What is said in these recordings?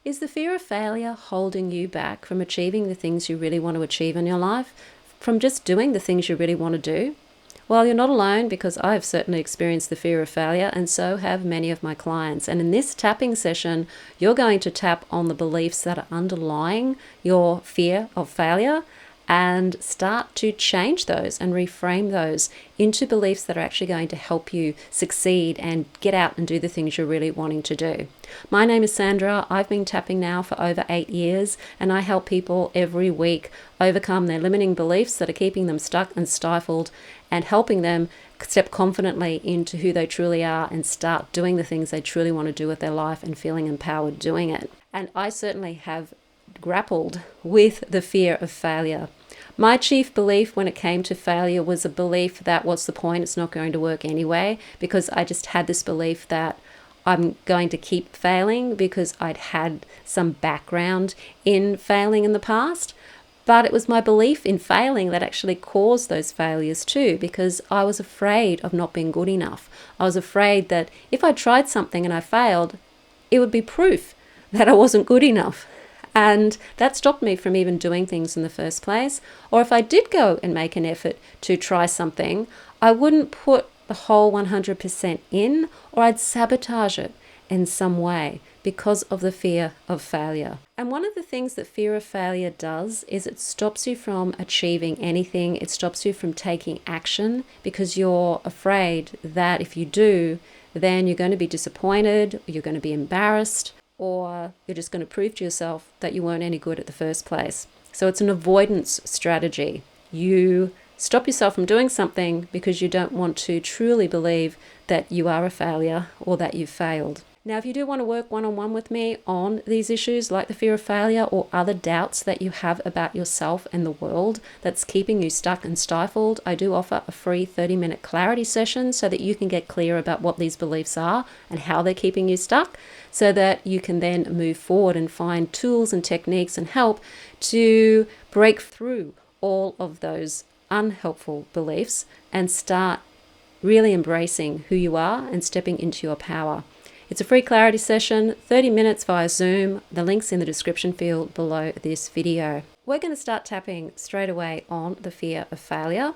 Is the fear of failure holding you back from achieving the things you really want to achieve in your life? From just doing the things you really want to do? Well, you're not alone, because I've certainly experienced the fear of failure, and so have many of my clients. And in this tapping session, you're going to tap on the beliefs that are underlying your fear of failure and start to change those and reframe those into beliefs that are actually going to help you succeed and get out and do the things you're really wanting to do. My name is Sandra. I've been tapping now for over 8 years, and I help people every week overcome their limiting beliefs that are keeping them stuck and stifled, and helping them step confidently into who they truly are and start doing the things they truly want to do with their life and feeling empowered doing it. And I certainly have grappled with the fear of failure. My chief belief when it came to failure was a belief that what's the point, it's not going to work anyway, because I just had this belief that I'm going to keep failing because I'd had some background in failing in the past. But it was my belief in failing that actually caused those failures too, because I was afraid of not being good enough. I was afraid that if I tried something and I failed, it would be proof that I wasn't good enough. And that stopped me from even doing things in the first place. Or if I did go and make an effort to try something, I wouldn't put the whole 100% in, or I'd sabotage it in some way because of the fear of failure. And one of the things that fear of failure does is it stops you from achieving anything. It stops you from taking action because you're afraid that if you do, then you're going to be disappointed, you're going to be embarrassed, or you're just going to prove to yourself that you weren't any good at the first place. So it's an avoidance strategy. You stop yourself from doing something because you don't want to truly believe that you are a failure or that you've failed. Now, if you do want to work one-on-one with me on these issues like the fear of failure or other doubts that you have about yourself and the world that's keeping you stuck and stifled, I do offer a free 30-minute clarity session so that you can get clear about what these beliefs are and how they're keeping you stuck, so that you can then move forward and find tools and techniques and help to break through all of those unhelpful beliefs and start really embracing who you are and stepping into your power. It's a free clarity session, 30 minutes via Zoom. The link's in the description field below this video. We're going to start tapping straight away on the fear of failure.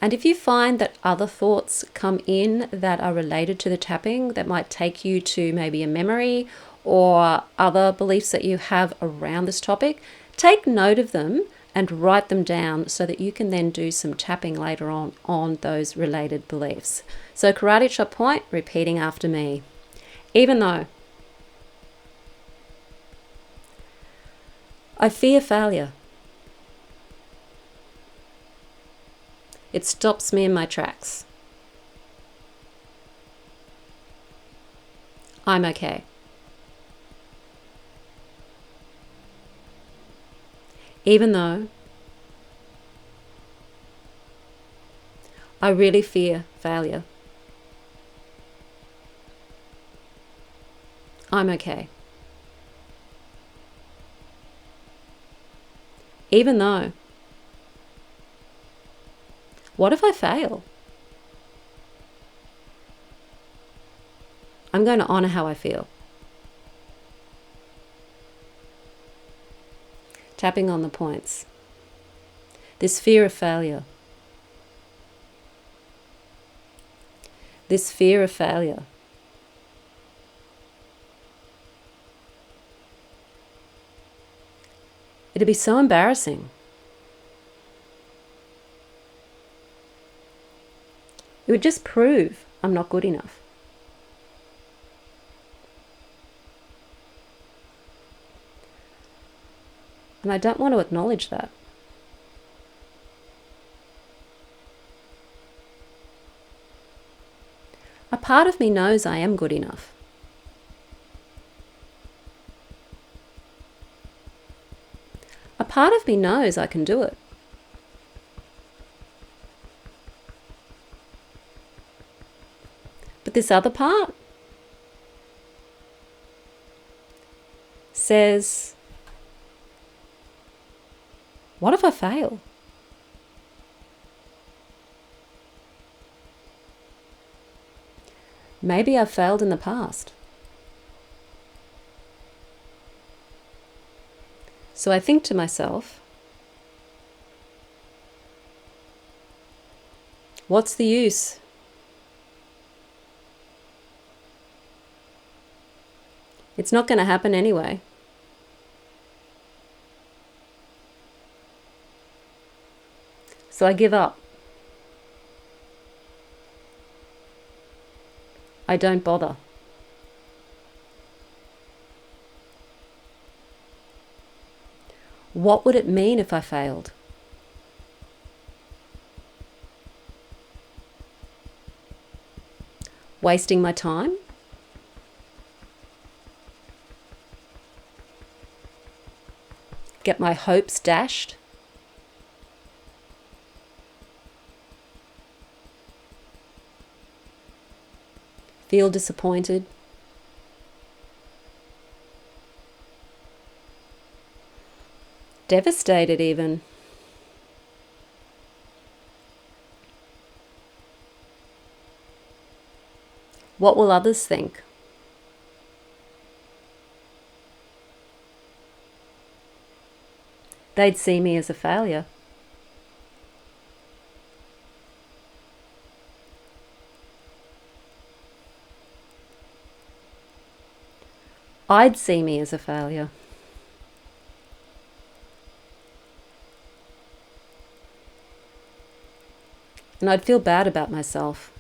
And if you find that other thoughts come in that are related to the tapping, that might take you to maybe a memory or other beliefs that you have around this topic, take note of them and write them down so that you can then do some tapping later on those related beliefs. So karate chop point, repeating after me. Even though I fear failure, it stops me in my tracks. I'm okay. Even though I really fear failure, I'm okay. Even though, what if I fail? I'm going to honor how I feel. Tapping on the points. This fear of failure. This fear of failure. It'd be so embarrassing. It would just prove I'm not good enough. And I don't want to acknowledge that. A part of me knows I am good enough. A part of me knows I can do it. But this other part says, what if I fail? Maybe I've failed in the past. So I think to myself, what's the use? It's not going to happen anyway. So I give up. I don't bother. What would it mean if I failed? Wasting my time? Get my hopes dashed? Feel disappointed? Devastated even? What will others think? They'd see me as a failure. I'd see me as a failure. And I'd feel bad about myself.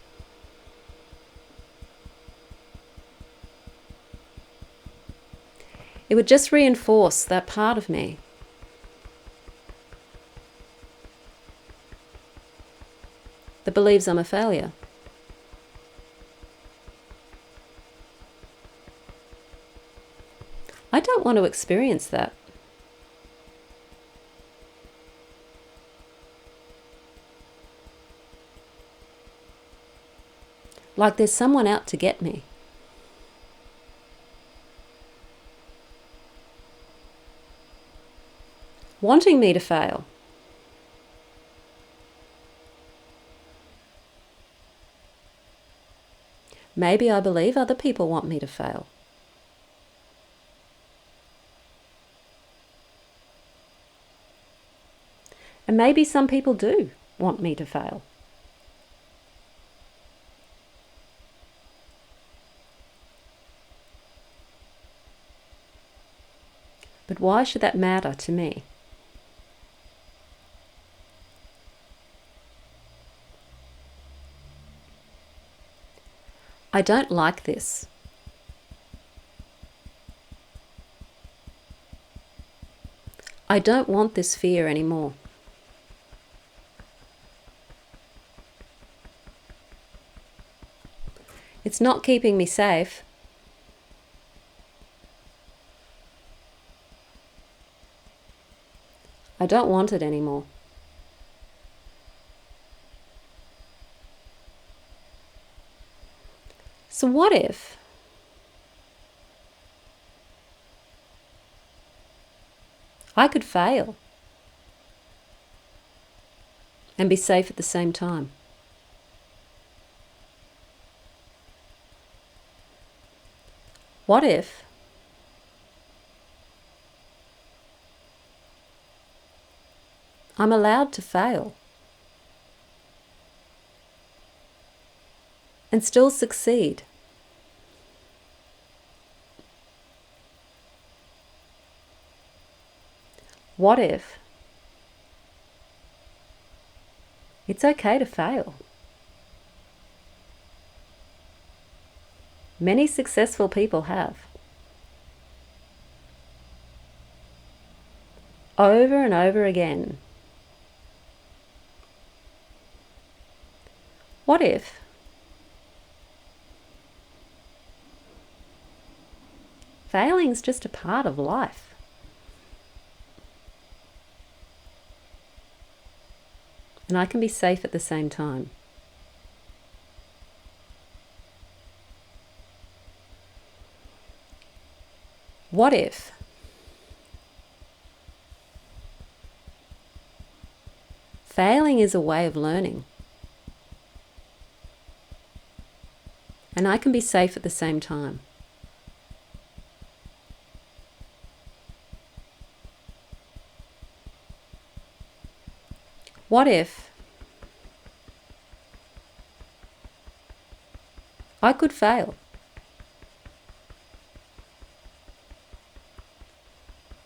It would just reinforce that part of me. That believes I'm a failure. I don't want to experience that. Like there's someone out to get me. Wanting me to fail. Maybe I believe other people want me to fail. And maybe some people do want me to fail. But why should that matter to me? I don't like this. I don't want this fear anymore. It's not keeping me safe. I don't want it anymore. So what if I could fail and be safe at the same time? What if I'm allowed to fail and still succeed? What if it's okay to fail? Many successful people have. Over and over again. What if failing's just a part of life? And I can be safe at the same time. What if failing is a way of learning and I can be safe at the same time? What if I could fail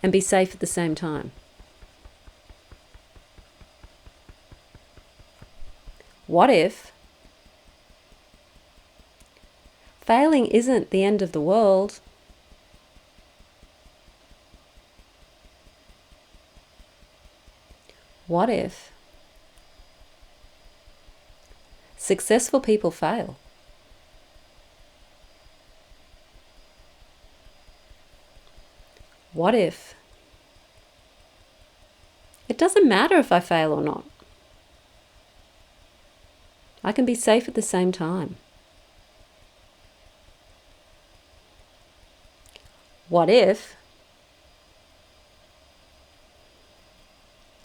and be safe at the same time? What if failing isn't the end of the world? What if successful people fail? What if it doesn't matter if I fail or not? I can be safe at the same time. What if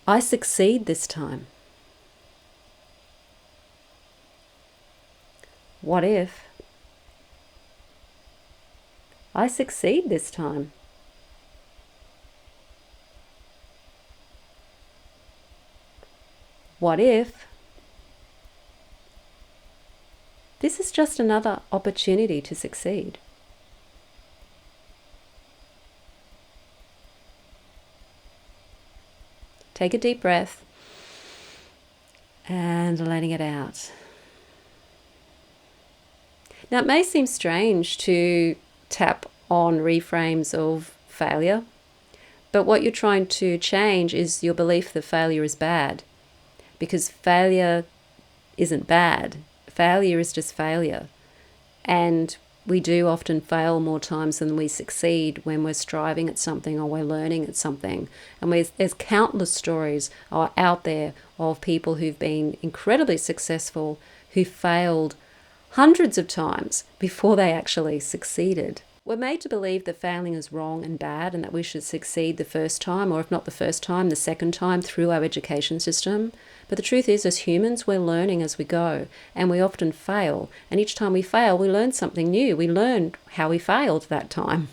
I succeed this time? What if I succeed this time? What if this is just another opportunity to succeed? Take a deep breath and letting it out. Now, it may seem strange to tap on reframes of failure, but what you're trying to change is your belief that failure is bad, because failure isn't bad. Failure is just failure. And we do often fail more times than we succeed when we're striving at something or we're learning at something. And there's countless stories out there of people who've been incredibly successful who failed hundreds of times before they actually succeeded. We're made to believe that failing is wrong and bad and that we should succeed the first time, or if not the first time, the second time through our education system. But the truth is, as humans, we're learning as we go, and we often fail. And each time we fail, we learn something new. We learned how we failed that time.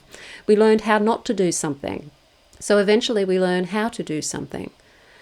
We learned how not to do something. So eventually we learn how to do something.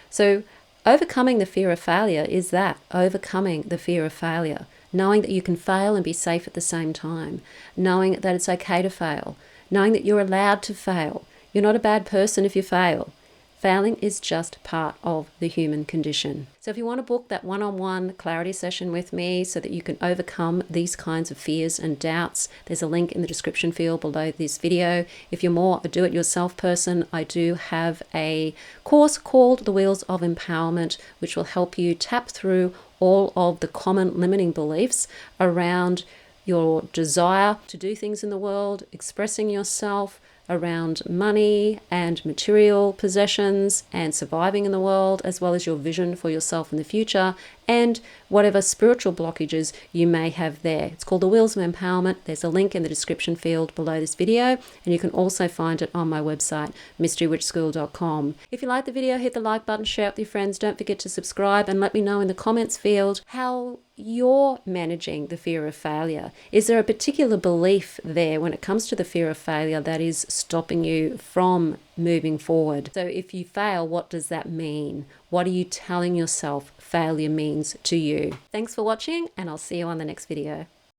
So overcoming the fear of failure is that, overcoming the fear of failure. Knowing that you can fail and be safe at the same time. Knowing that it's okay to fail. Knowing that you're allowed to fail. You're not a bad person if you fail. Failing is just part of the human condition. So if you want to book that one-on-one clarity session with me so that you can overcome these kinds of fears and doubts, there's a link in the description field below this video. If you're more a do-it-yourself person, I do have a course called The Wheels of Empowerment, which will help you tap through all of the common limiting beliefs around your desire to do things in the world, expressing yourself, around money and material possessions and surviving in the world, as well as your vision for yourself in the future and whatever spiritual blockages you may have there. It's called The Wheels of Empowerment. There's a link in the description field below this video, and you can also find it on my website, mysterywitchschool.com. If you like the video, hit the like button, share it with your friends. Don't forget to subscribe and let me know in the comments field how you're managing the fear of failure. Is there a particular belief there when it comes to the fear of failure that is stopping you from moving forward? So if you fail, what does that mean? What are you telling yourself failure means to you? Thanks for watching, and I'll see you on the next video.